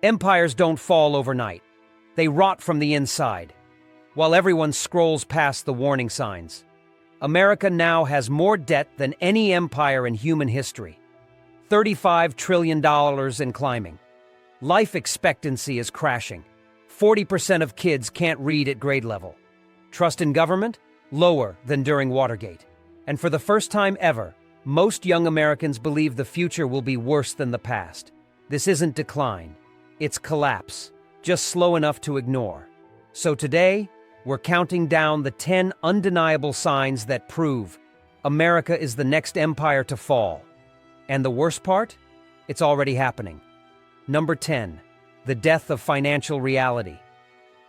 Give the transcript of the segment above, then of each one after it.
Empires don't fall overnight. They rot from the inside, while everyone scrolls past the warning signs. America now has more debt than any empire in human history. $35 trillion and climbing. Life expectancy is crashing. 40% of kids can't read at grade level. Trust in government? Lower than during Watergate. And for the first time ever, most young Americans believe the future will be worse than the past. This isn't decline. It's collapse, just slow enough to ignore. So today, we're counting down the 10 undeniable signs that prove America is the next empire to fall. And the worst part? It's already happening. Number 10, the death of financial reality.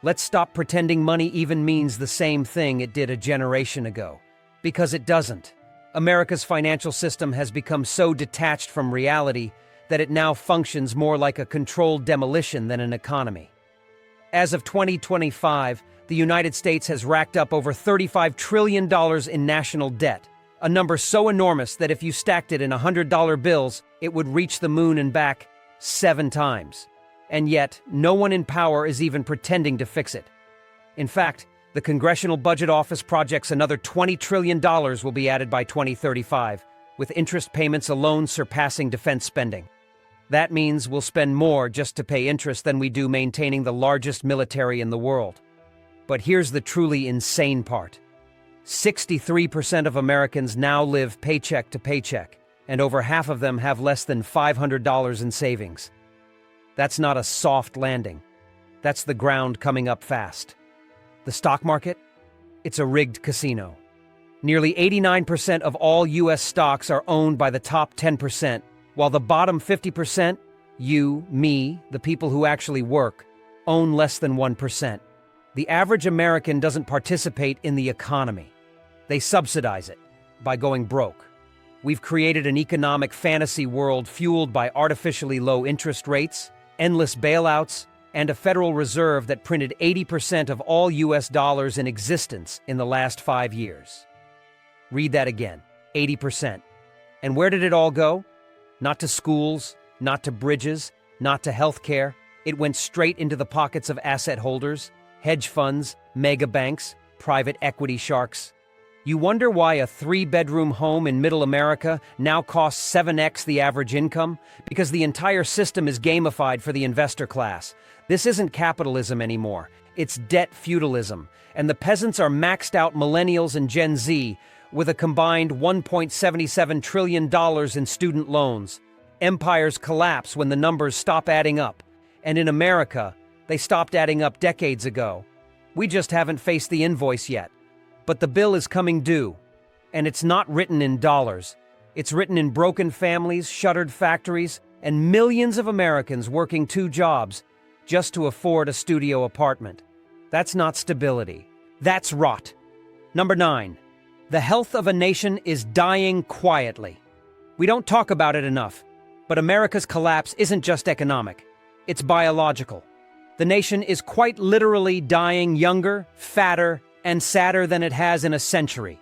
Let's stop pretending money even means the same thing it did a generation ago. Because it doesn't. America's financial system has become so detached from reality that it now functions more like a controlled demolition than an economy. As of 2025, the United States has racked up over $35 trillion in national debt, a number so enormous that if you stacked it in $100 bills, it would reach the moon and back 7 times. And yet, no one in power is even pretending to fix it. In fact, the Congressional Budget Office projects another $20 trillion will be added by 2035, with interest payments alone surpassing defense spending. That means we'll spend more just to pay interest than we do maintaining the largest military in the world. But here's the truly insane part. 63% of Americans now live paycheck to paycheck, and over half of them have less than $500 in savings. That's not a soft landing. That's the ground coming up fast. The stock market? It's a rigged casino. Nearly 89% of all U.S. stocks are owned by the top 10%, while the bottom 50%, you, me, the people who actually work, own less than 1%. The average American doesn't participate in the economy. They subsidize it by going broke. We've created an economic fantasy world fueled by artificially low interest rates, endless bailouts, and a Federal Reserve that printed 80% of all U.S. dollars in existence in the last 5 years. Read that again, 80%. And where did it all go? Not to schools, not to bridges, not to healthcare. It went straight into the pockets of asset holders, hedge funds, mega banks, private equity sharks. You wonder why a 3-bedroom home in Middle America now costs 7x the average income? Because the entire system is gamified for the investor class. This isn't capitalism anymore. It's debt feudalism. And the peasants are maxed out millennials and Gen Z with a combined $1.77 trillion in student loans. Empires collapse when the numbers stop adding up. And in America, they stopped adding up decades ago. We just haven't faced the invoice yet. But the bill is coming due, and it's not written in dollars. It's written in broken families, shuttered factories, and millions of Americans working 2 jobs just to afford a studio apartment. That's not stability. That's rot. Number 9. The health of a nation is dying quietly. We don't talk about it enough, but America's collapse isn't just economic. It's biological. The nation is quite literally dying younger, fatter, and sadder than it has in a century.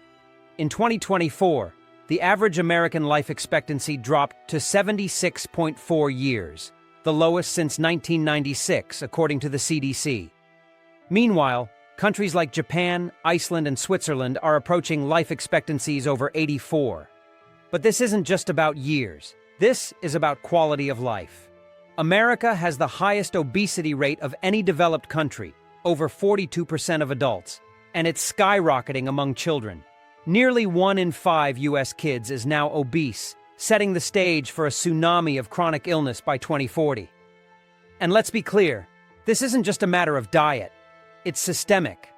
In 2024, the average American life expectancy dropped to 76.4 years, the lowest since 1996, according to the CDC. Meanwhile, countries like Japan, Iceland, and Switzerland are approaching life expectancies over 84. But this isn't just about years. This is about quality of life. America has the highest obesity rate of any developed country, over 42% of adults. And it's skyrocketing among children. Nearly 1 in 5 U.S. kids is now obese, setting the stage for a tsunami of chronic illness by 2040. And let's be clear, this isn't just a matter of diet. It's systemic.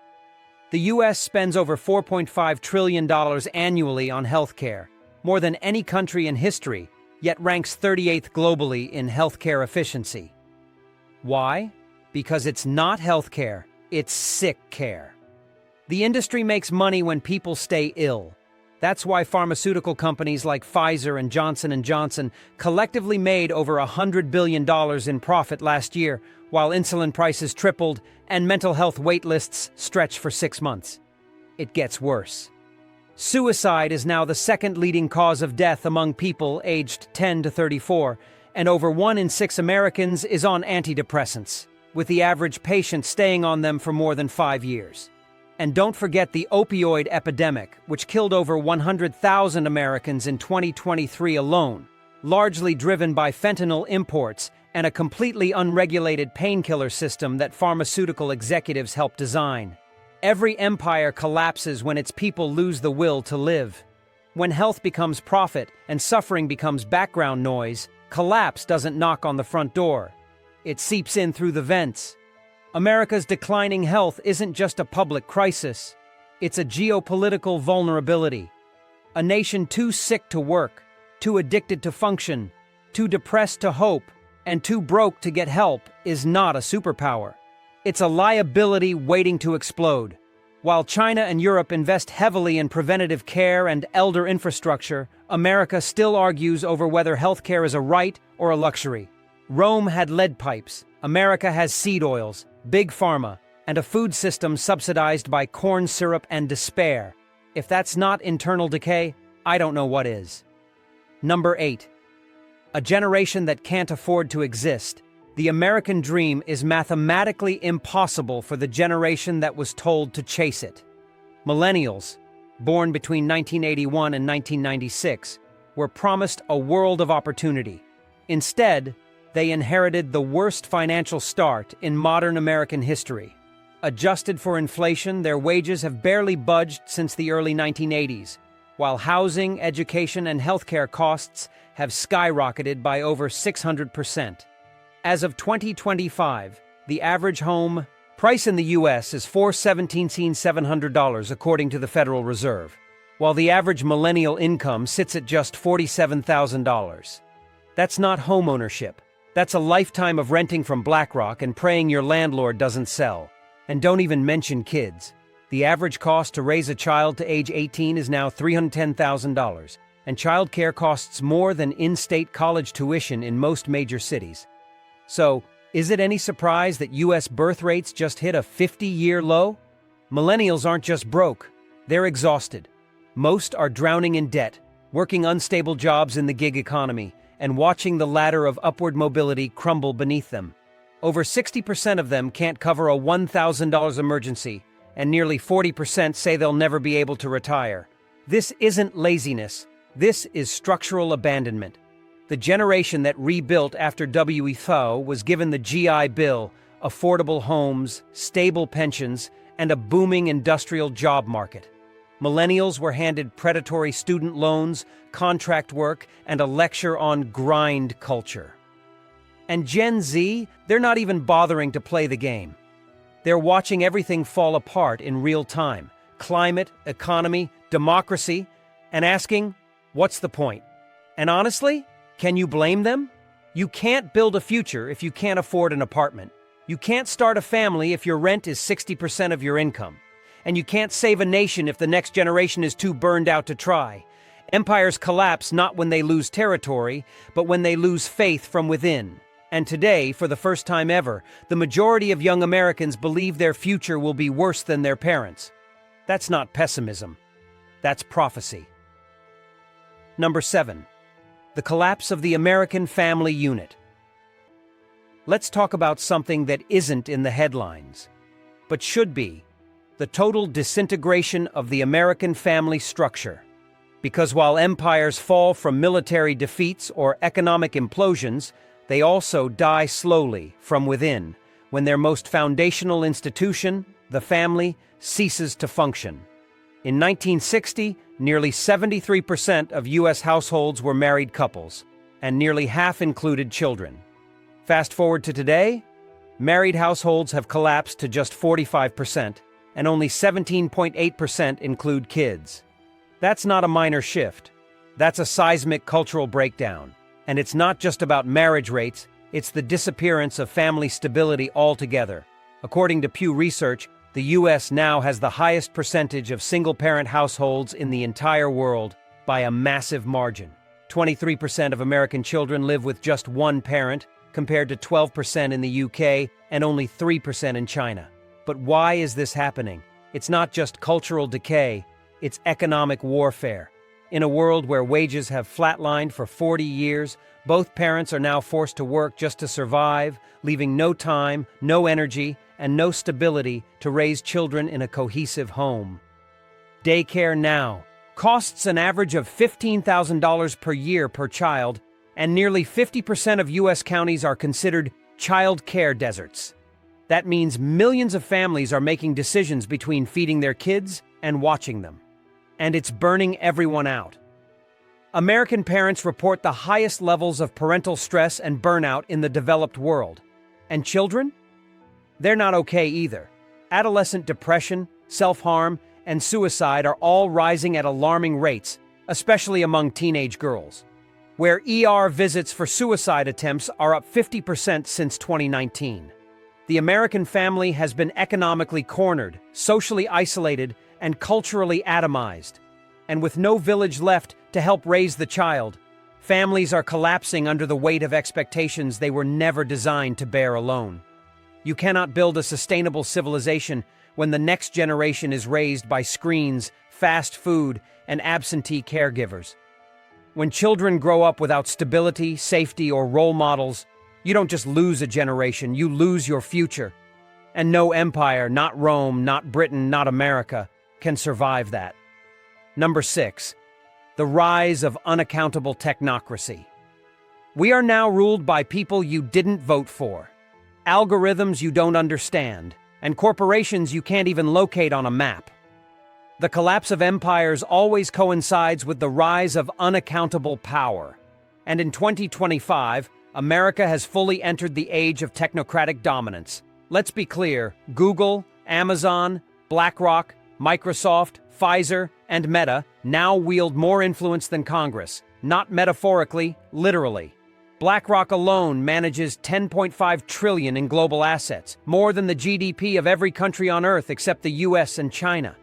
The U.S. spends over $4.5 trillion annually on healthcare, more than any country in history, yet ranks 38th globally in healthcare efficiency. Why? Because it's not healthcare, it's sick care. The industry makes money when people stay ill. That's why pharmaceutical companies like Pfizer and Johnson & Johnson collectively made over $100 billion in profit last year, while insulin prices tripled and mental health wait lists stretch for 6 months. It gets worse. Suicide is now the second leading cause of death among people aged 10 to 34, and over 1 in 6 Americans is on antidepressants, with the average patient staying on them for more than 5 years. And don't forget the opioid epidemic, which killed over 100,000 Americans in 2023 alone, largely driven by fentanyl imports and a completely unregulated painkiller system that pharmaceutical executives helped design. Every empire collapses when its people lose the will to live. When health becomes profit and suffering becomes background noise, collapse doesn't knock on the front door. It seeps in through the vents. America's declining health isn't just a public crisis. It's a geopolitical vulnerability. A nation too sick to work, too addicted to function, too depressed to hope, and too broke to get help is not a superpower. It's a liability waiting to explode. While China and Europe invest heavily in preventative care and elder infrastructure, America still argues over whether healthcare is a right or a luxury. Rome had lead pipes. America has seed oils, big pharma, and a food system subsidized by corn syrup and despair. If that's not internal decay, I don't know what is. Number 8. A generation that can't afford to exist. The American dream is mathematically impossible for the generation that was told to chase it. Millennials, born between 1981 and 1996, were promised a world of opportunity. Instead, they inherited the worst financial start in modern American history. Adjusted for inflation, their wages have barely budged since the early 1980s, while housing, education, and healthcare costs have skyrocketed by over 600%. As of 2025, the average home price in the U.S. is $417,700 according to the Federal Reserve, while the average millennial income sits at just $47,000. That's not homeownership. That's a lifetime of renting from BlackRock and praying your landlord doesn't sell. And don't even mention kids. The average cost to raise a child to age 18 is now $310,000, and childcare costs more than in-state college tuition in most major cities. So, is it any surprise that U.S. birth rates just hit a 50-year low? Millennials aren't just broke, they're exhausted. Most are drowning in debt, working unstable jobs in the gig economy, and watching the ladder of upward mobility crumble beneath them. Over 60% of them can't cover a $1,000 emergency, and nearly 40% say they'll never be able to retire. This isn't laziness, this is structural abandonment. The generation that rebuilt after W.E. Thaw was given the GI Bill, affordable homes, stable pensions, and a booming industrial job market. Millennials were handed predatory student loans, contract work, and a lecture on grind culture. And Gen Z, they're not even bothering to play the game. They're watching everything fall apart in real time. Climate, economy, democracy, and asking, what's the point? And honestly, can you blame them? You can't build a future if you can't afford an apartment. You can't start a family if your rent is 60% of your income. And you can't save a nation if the next generation is too burned out to try. Empires collapse not when they lose territory, but when they lose faith from within. And today, for the first time ever, the majority of young Americans believe their future will be worse than their parents'. That's not pessimism. That's prophecy. Number 7. The collapse of the American family unit. Let's talk about something that isn't in the headlines, but should be: the total disintegration of the American family structure. Because while empires fall from military defeats or economic implosions, they also die slowly from within when their most foundational institution, the family, ceases to function. In 1960, nearly 73% of U.S. households were married couples, and nearly half included children. Fast forward to today, married households have collapsed to just 45%, and only 17.8% include kids. That's not a minor shift. That's a seismic cultural breakdown. And it's not just about marriage rates, it's the disappearance of family stability altogether. According to Pew Research, the U.S. now has the highest percentage of single-parent households in the entire world by a massive margin. 23% of American children live with just one parent, compared to 12% in the UK and only 3% in China. But why is this happening? It's not just cultural decay, it's economic warfare. In a world where wages have flatlined for 40 years, both parents are now forced to work just to survive, leaving no time, no energy, and no stability to raise children in a cohesive home. Daycare Now costs an average of $15,000 per year per child, and nearly 50% of U.S. counties are considered child care deserts. That means millions of families are making decisions between feeding their kids and watching them. And it's burning everyone out. American parents report the highest levels of parental stress and burnout in the developed world. And children? They're not okay either. Adolescent depression, self-harm, and suicide are all rising at alarming rates, especially among teenage girls, where ER visits for suicide attempts are up 50% since 2019. The American family has been economically cornered, socially isolated, and culturally atomized. And with no village left to help raise the child, families are collapsing under the weight of expectations they were never designed to bear alone. You cannot build a sustainable civilization when the next generation is raised by screens, fast food, and absentee caregivers. When children grow up without stability, safety, or role models, you don't just lose a generation, you lose your future. And no empire, not Rome, not Britain, not America, can survive that. Number 6. The rise of unaccountable technocracy. We are now ruled by people you didn't vote for, algorithms you don't understand, and corporations you can't even locate on a map. The collapse of empires always coincides with the rise of unaccountable power. And in 2025, America has fully entered the age of technocratic dominance. Let's be clear, Google, Amazon, BlackRock, Microsoft, Pfizer, and Meta now wield more influence than Congress, not metaphorically, literally. BlackRock alone manages $10.5 trillion in global assets, more than the GDP of every country on Earth except the US and China.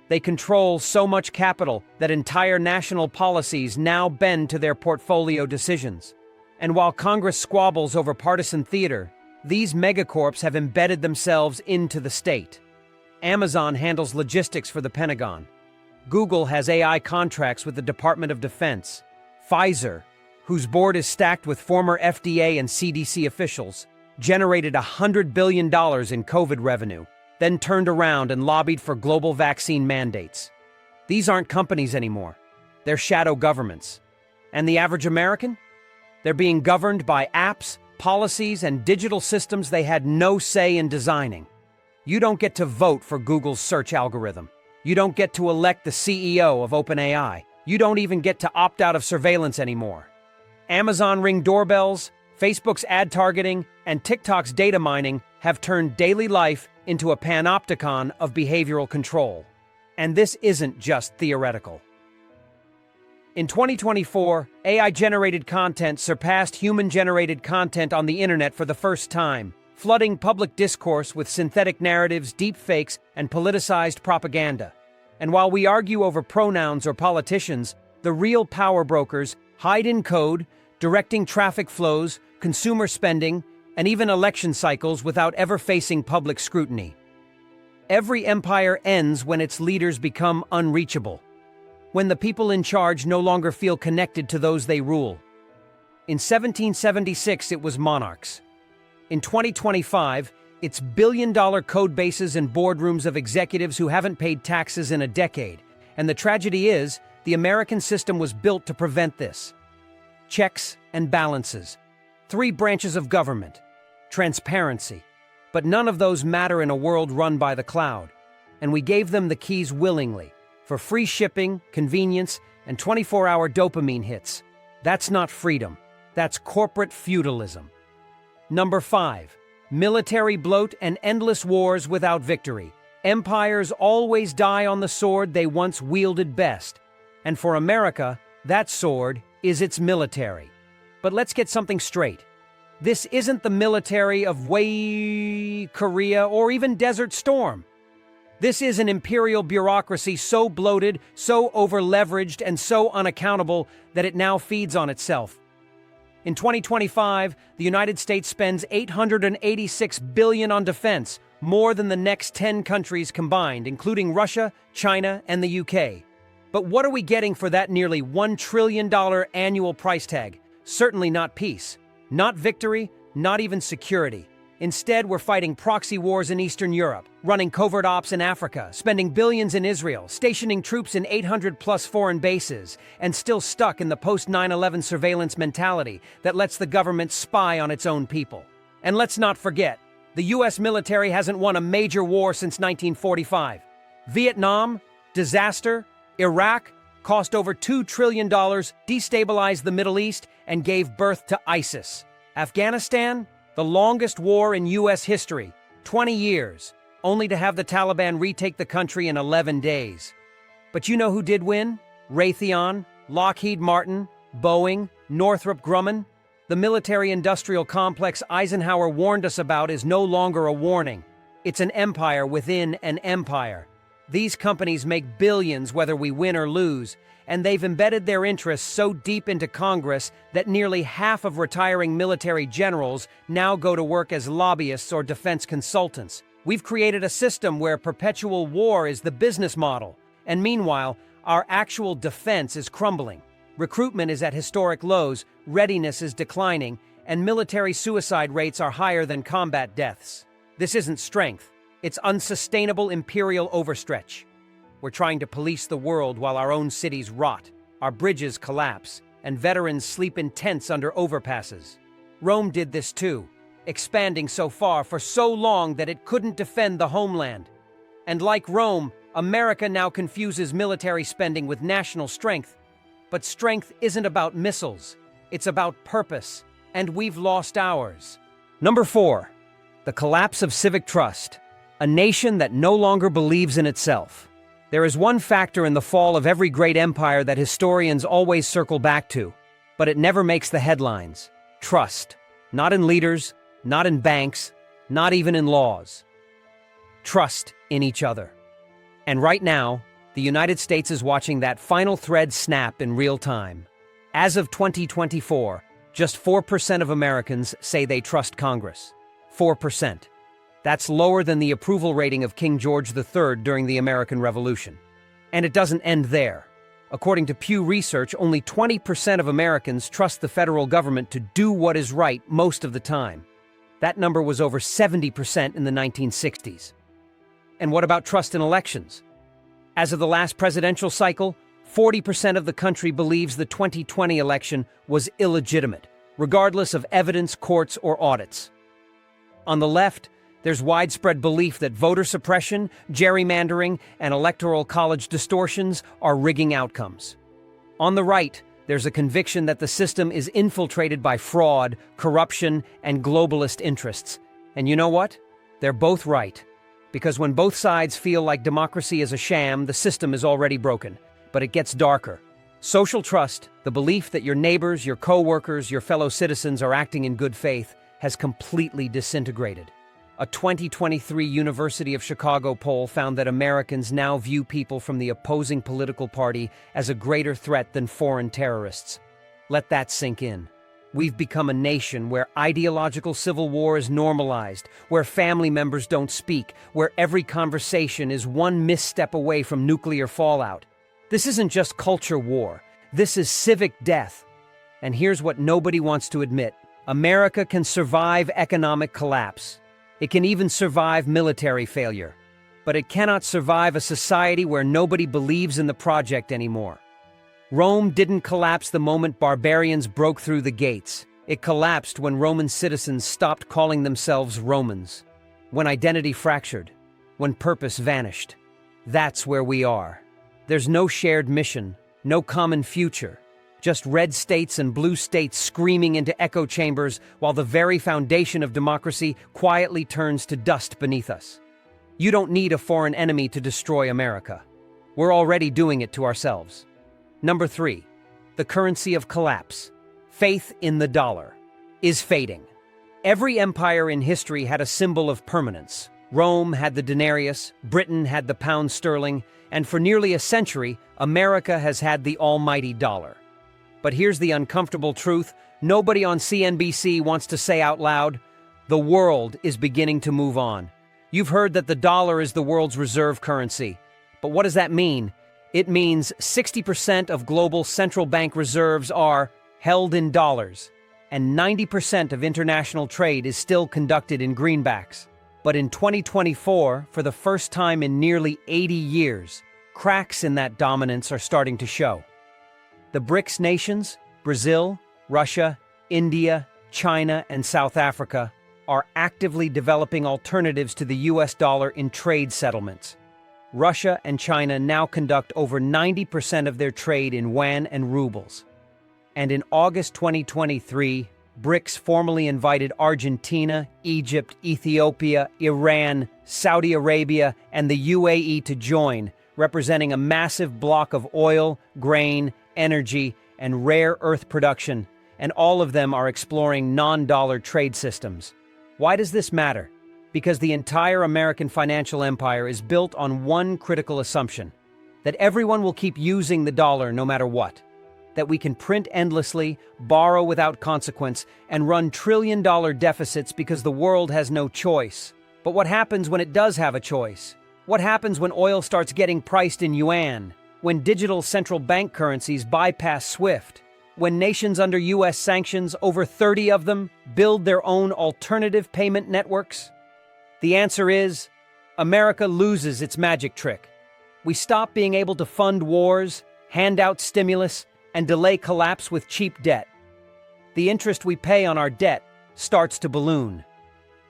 They control so much capital that entire national policies now bend to their portfolio decisions. And while Congress squabbles over partisan theater, these megacorps have embedded themselves into the state. Amazon handles logistics for the Pentagon. Google has AI contracts with the Department of Defense. Pfizer, whose board is stacked with former FDA and CDC officials, generated $100 billion in COVID revenue, then turned around and lobbied for global vaccine mandates. These aren't companies anymore. They're shadow governments. And the average American? They're being governed by apps, policies, and digital systems they had no say in designing. You don't get to vote for Google's search algorithm. You don't get to elect the CEO of OpenAI. You don't even get to opt out of surveillance anymore. Amazon Ring doorbells, Facebook's ad targeting, and TikTok's data mining have turned daily life into a panopticon of behavioral control. And this isn't just theoretical. In 2024, AI-generated content surpassed human-generated content on the internet for the first time, flooding public discourse with synthetic narratives, deepfakes, and politicized propaganda. And while we argue over pronouns or politicians, the real power brokers hide in code, directing traffic flows, consumer spending, and even election cycles without ever facing public scrutiny. Every empire ends when its leaders become unreachable, when the people in charge no longer feel connected to those they rule. In 1776, it was monarchs. In 2025, it's billion-dollar code bases and boardrooms of executives who haven't paid taxes in a decade. And the tragedy is, the American system was built to prevent this. Checks and balances. 3 branches of government. Transparency. But none of those matter in a world run by the cloud. And we gave them the keys willingly, for free shipping, convenience, and 24-hour dopamine hits. That's not freedom. That's corporate feudalism. Number 5. Military bloat and endless wars without victory. Empires always die on the sword they once wielded best. And for America, that sword is its military. But let's get something straight. This isn't the military of Korea or even Desert Storm. This is an imperial bureaucracy so bloated, so over-leveraged, and so unaccountable that it now feeds on itself. In 2025, the United States spends $886 billion on defense, more than the next 10 countries combined, including Russia, China, and the UK. But what are we getting for that nearly $1 trillion annual price tag? Certainly not peace, not victory, not even security. Instead, we're fighting proxy wars in Eastern Europe, running covert ops in Africa, spending billions in Israel, stationing troops in 800-plus foreign bases, and still stuck in the post-9/11 surveillance mentality that lets the government spy on its own people. And let's not forget, the U.S. military hasn't won a major war since 1945. Vietnam, disaster. Iraq cost over $2 trillion, destabilized the Middle East, and gave birth to ISIS. Afghanistan, the longest war in U.S. history, 20 years, only to have the Taliban retake the country in 11 days. But you know who did win? Raytheon, Lockheed Martin, Boeing, Northrop Grumman. The military-industrial complex Eisenhower warned us about is no longer a warning. It's an empire within an empire. These companies make billions whether we win or lose, and they've embedded their interests so deep into Congress that nearly half of retiring military generals now go to work as lobbyists or defense consultants. We've created a system where perpetual war is the business model, and meanwhile, our actual defense is crumbling. Recruitment is at historic lows, readiness is declining, and military suicide rates are higher than combat deaths. This isn't strength. It's unsustainable imperial overstretch. We're trying to police the world while our own cities rot, our bridges collapse, and veterans sleep in tents under overpasses. Rome did this too, expanding so far for so long that it couldn't defend the homeland. And like Rome, America now confuses military spending with national strength. But strength isn't about missiles, it's about purpose, and we've lost ours. Number 4, the collapse of civic trust. A nation that no longer believes in itself. There is one factor in the fall of every great empire that historians always circle back to, but it never makes the headlines. Trust. Not in leaders, not in banks, not even in laws. Trust in each other. And right now, the United States is watching that final thread snap in real time. As of 2024, just 4% of Americans say they trust Congress. 4%. That's lower than the approval rating of King George III during the American Revolution. And it doesn't end there. According to Pew Research, only 20% of Americans trust the federal government to do what is right most of the time. That number was over 70% in the 1960s. And what about trust in elections? As of the last presidential cycle, 40% of the country believes the 2020 election was illegitimate, regardless of evidence, courts, or audits. On the left, there's widespread belief that voter suppression, gerrymandering, and electoral college distortions are rigging outcomes. On the right, there's a conviction that the system is infiltrated by fraud, corruption, and globalist interests. And you know what? They're both right. Because when both sides feel like democracy is a sham, the system is already broken. But it gets darker. Social trust, the belief that your neighbors, your co-workers, your fellow citizens are acting in good faith, has completely disintegrated. A 2023 University of Chicago poll found that Americans now view people from the opposing political party as a greater threat than foreign terrorists. Let that sink in. We've become a nation where ideological civil war is normalized, where family members don't speak, where every conversation is one misstep away from nuclear fallout. This isn't just culture war. This is civic death. And here's what nobody wants to admit. America can survive economic collapse. It can even survive military failure. But it cannot survive a society where nobody believes in the project anymore. Rome didn't collapse the moment barbarians broke through the gates. It collapsed when Roman citizens stopped calling themselves Romans. When identity fractured. When purpose vanished. That's where we are. There's no shared mission, no common future. Just red states and blue states screaming into echo chambers while the very foundation of democracy quietly turns to dust beneath us. You don't need a foreign enemy to destroy America. We're already doing it to ourselves. Number 3, the currency of collapse. Faith in the dollar is fading. Every empire in history had a symbol of permanence. Rome had the denarius, Britain had the pound sterling, and for nearly a century, America has had the almighty dollar. But here's the uncomfortable truth nobody on CNBC wants to say out loud: the world is beginning to move on. You've heard that the dollar is the world's reserve currency. But what does that mean? It means 60% of global central bank reserves are held in dollars, and 90% of international trade is still conducted in greenbacks. But in 2024, for the first time in nearly 80 years, cracks in that dominance are starting to show. The BRICS nations, Brazil, Russia, India, China, and South Africa, are actively developing alternatives to the US dollar in trade settlements. Russia and China now conduct over 90% of their trade in yuan and rubles. And in August 2023, BRICS formally invited Argentina, Egypt, Ethiopia, Iran, Saudi Arabia, and the UAE to join, representing a massive block of oil, grain, energy, and rare earth production, and all of them are exploring non-dollar trade systems. Why does this matter? Because the entire American financial empire is built on one critical assumption: that everyone will keep using the dollar no matter what. That we can print endlessly, borrow without consequence, and run trillion-dollar deficits because the world has no choice. But what happens when it does have a choice? What happens when oil starts getting priced in yuan? When digital central bank currencies bypass SWIFT? When nations under US sanctions, over 30 of them, build their own alternative payment networks? The answer is, America loses its magic trick. We stop being able to fund wars, hand out stimulus, and delay collapse with cheap debt. The interest we pay on our debt starts to balloon.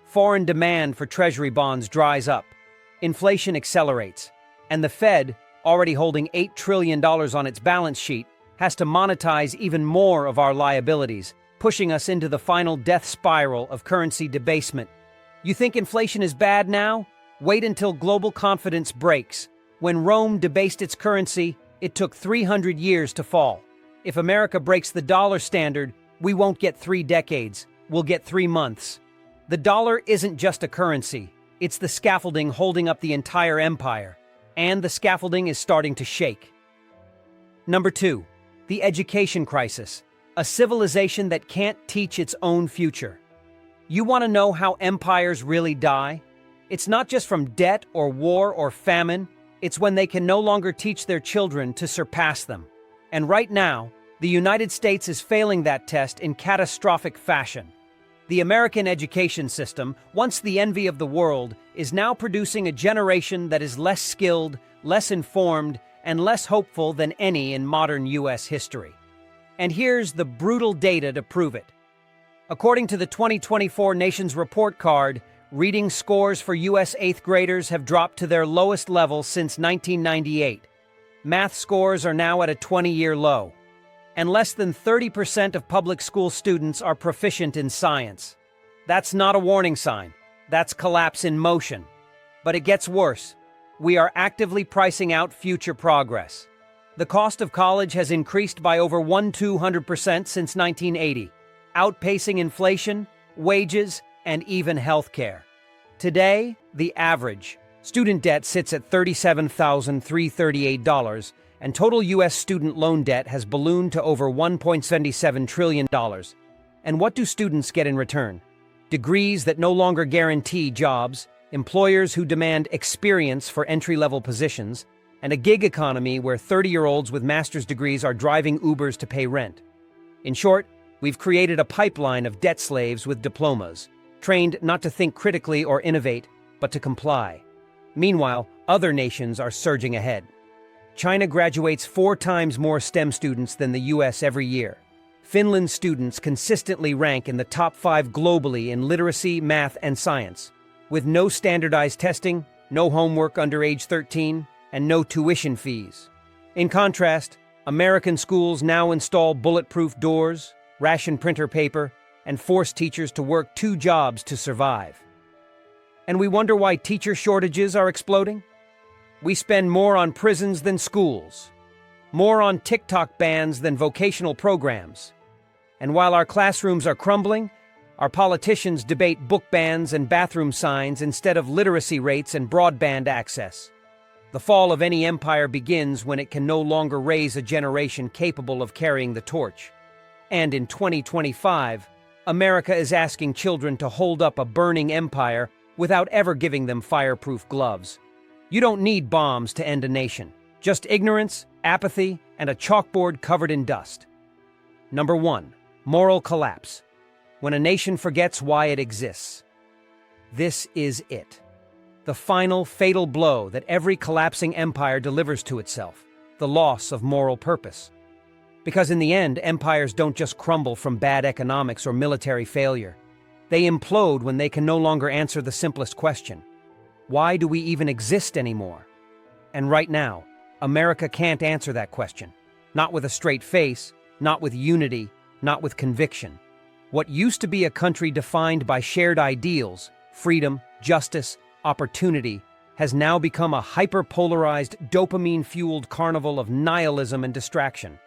Foreign demand for treasury bonds dries up. Inflation accelerates. And the Fed, already holding $8 trillion on its balance sheet, has to monetize even more of our liabilities, pushing us into the final death spiral of currency debasement. You think inflation is bad now? Wait until global confidence breaks. When Rome debased its currency, it took 300 years to fall. If America breaks the dollar standard, we won't get 3 decades, we'll get 3 months. The dollar isn't just a currency, it's the scaffolding holding up the entire empire. And the scaffolding is starting to shake. Number 2, the education crisis, a civilization that can't teach its own future. You want to know how empires really die? It's not just from debt or war or famine, it's when they can no longer teach their children to surpass them. And right now, the United States is failing that test in catastrophic fashion. The American education system, once the envy of the world, is now producing a generation that is less skilled, less informed, and less hopeful than any in modern U.S. history. And here's the brutal data to prove it. According to the 2024 Nations Report Card, reading scores for U.S. 8th graders have dropped to their lowest level since 1998. Math scores are now at a 20-year low. And less than 30% of public school students are proficient in science. That's not a warning sign. That's collapse in motion. But it gets worse. We are actively pricing out future progress. The cost of college has increased by over 1,200% since 1980, outpacing inflation, wages, and even healthcare. Today, the average student debt sits at $37,338, and total U.S. student loan debt has ballooned to over $1.77 trillion. And what do students get in return? Degrees that no longer guarantee jobs, employers who demand experience for entry-level positions, and a gig economy where 30-year-olds with master's degrees are driving Ubers to pay rent. In short, we've created a pipeline of debt slaves with diplomas, trained not to think critically or innovate, but to comply. Meanwhile, other nations are surging ahead. China graduates 4 times more STEM students than the US every year. Finland's students consistently rank in the top 5 globally in literacy, math, and science, with no standardized testing, no homework under age 13, and no tuition fees. In contrast, American schools now install bulletproof doors, ration printer paper, and force teachers to work 2 jobs to survive. And we wonder why teacher shortages are exploding? We spend more on prisons than schools, more on TikTok bans than vocational programs. And while our classrooms are crumbling, our politicians debate book bans and bathroom signs instead of literacy rates and broadband access. The fall of any empire begins when it can no longer raise a generation capable of carrying the torch. And in 2025, America is asking children to hold up a burning empire without ever giving them fireproof gloves. You don't need bombs to end a nation. Just ignorance, apathy, and a chalkboard covered in dust. Number 1. Moral collapse. When a nation forgets why it exists. This is it. The final, fatal blow that every collapsing empire delivers to itself. The loss of moral purpose. Because in the end, empires don't just crumble from bad economics or military failure. They implode when they can no longer answer the simplest question. Why do we even exist anymore? And right now, America can't answer that question. Not with a straight face, not with unity, not with conviction. What used to be a country defined by shared ideals, freedom, justice, opportunity, has now become a hyper-polarized, dopamine-fueled carnival of nihilism and distraction.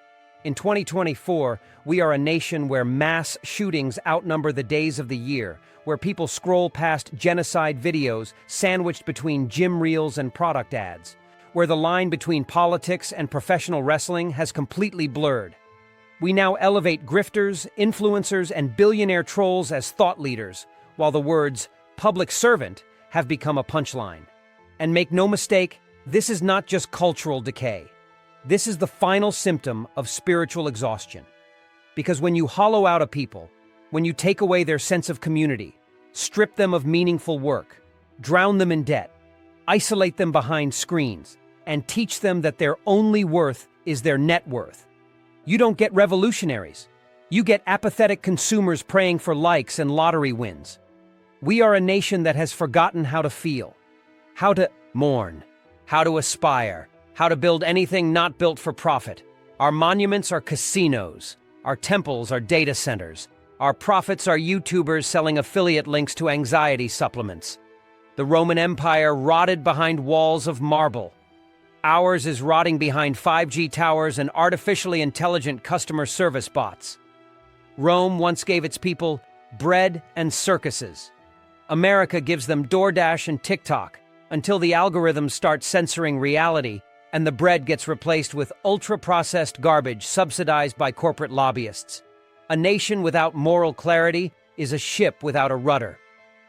In 2024, we are a nation where mass shootings outnumber the days of the year, where people scroll past genocide videos sandwiched between gym reels and product ads, where the line between politics and professional wrestling has completely blurred. We now elevate grifters, influencers, and billionaire trolls as thought leaders, while the words public servant have become a punchline. And make no mistake, this is not just cultural decay. This is the final symptom of spiritual exhaustion. Because when you hollow out a people, when you take away their sense of community, strip them of meaningful work, drown them in debt, isolate them behind screens, and teach them that their only worth is their net worth, you don't get revolutionaries. You get apathetic consumers praying for likes and lottery wins. We are a nation that has forgotten how to feel, how to mourn, how to aspire, how to build anything not built for profit. Our monuments are casinos. Our temples are data centers. Our prophets are YouTubers selling affiliate links to anxiety supplements. The Roman Empire rotted behind walls of marble. Ours is rotting behind 5G towers and artificially intelligent customer service bots. Rome once gave its people bread and circuses. America gives them DoorDash and TikTok until the algorithms start censoring reality and the bread gets replaced with ultra-processed garbage subsidized by corporate lobbyists. A nation without moral clarity is a ship without a rudder.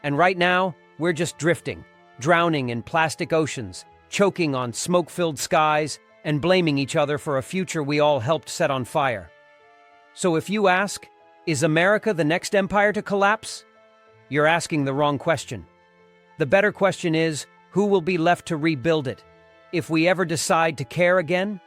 And right now, we're just drifting, drowning in plastic oceans, choking on smoke-filled skies, and blaming each other for a future we all helped set on fire. So if you ask, is America the next empire to collapse? You're asking the wrong question. The better question is, who will be left to rebuild it? If we ever decide to care again?